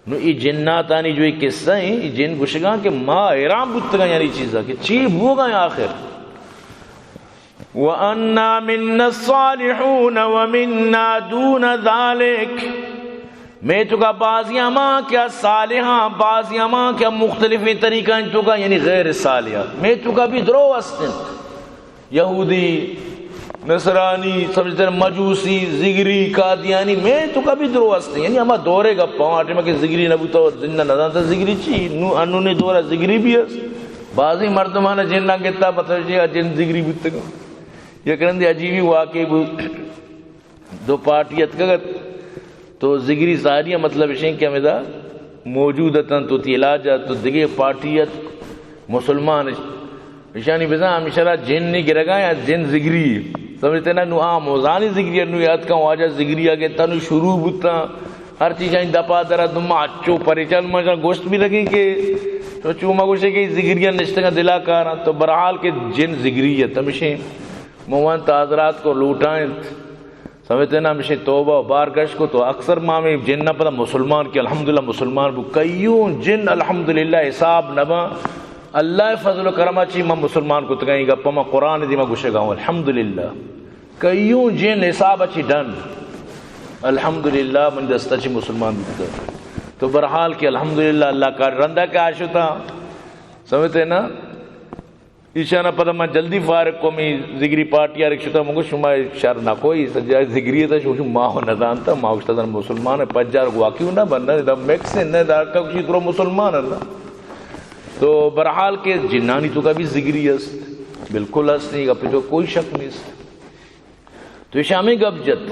نو ای جنات آنی جو ایک قصہ ہیں ای جن گوشگاں کہ ما ایرام بودتگا یعنی چیزا کہ چی بوگا آخر وَأَنَّا مِنَّا الصَّالِحُونَ وَمِنَّا دُونَ ذَلِكَ میں تو کا بعضیاں ماں کیا صالحاں بعضیاں ماں کیا مختلف طریقہ تو کا یعنی غیر صالحہ میں تو کا بھی درو استن یہودی نصرانی سمجھتے ہیں مجوسی زگری قادیانی میں تو کا بھی درو استن یعنی ہما دورے گا پاٹے میں کہ زگری نبوتا اور زندہ نظام زگری چی انہوں نے دورہ زگری بھی ہے بعضی مردمانہ جن نہ گتا مطلب جن زگری بودتے گا یہ کرندے عجیبی واقعی دو پارٹیت کگت تو زگری ساریہ مطلب اشیں کیا مدہ موجودتاً تو تیلاجہ تو دگے پارٹیت مسلمان اشانی بزا ہمیشہ جن نہیں گرگا یا جن زگری سمجھتے نا نو آم موزانی زگری نو یاد کا واجہ زگری آگے تا نو شروع بوتا ہر چیز آئیں دپا درہ دمہ اچھو پریچال مجھا گوشت بھی لگیں کہ تو چوما گوشے کہ زگریاں نشتگا دلا کارا تو برحال کے جن زگریت ہمیشہ موان تاظرات کو لوٹائیں سمجھتے نا ہمیشہ توبہ و بارگش کو تو اکثر ماں میں جن نہ پتا مسلمان کی الحمدللہ مسلمان بو کئیوں جن الحمدللہ حساب نبا اللہ فضل و کرمہ چی ماں مسلمان کو تکائیں گا پا ماں قرآن دی ماں گوشے گا ہوں الحمدللہ کئیوں جن حساب اچھی ڈن الحمدللہ من دستا چی مسلمان بھی تو برحال کی الحمدللہ اللہ کا رندہ کا عاشتا سمجھتے نا ایشانہ پتہ میں جلدی فارق کو میں زگری پارٹی آرک شتا مگو شما شر نہ کوئی سجا زگری تا شما ماں ہو نظام تا ماں اشتا دن مسلمان ہے پجار واقعی نہ بننا دا میکس ہے نہ دار کا کچھ تو مسلمان ہے تو برحال کے جنانی تو کا بھی زگری است بالکل است نہیں اپنی تو کوئی شک نہیں است تو شامی گب جت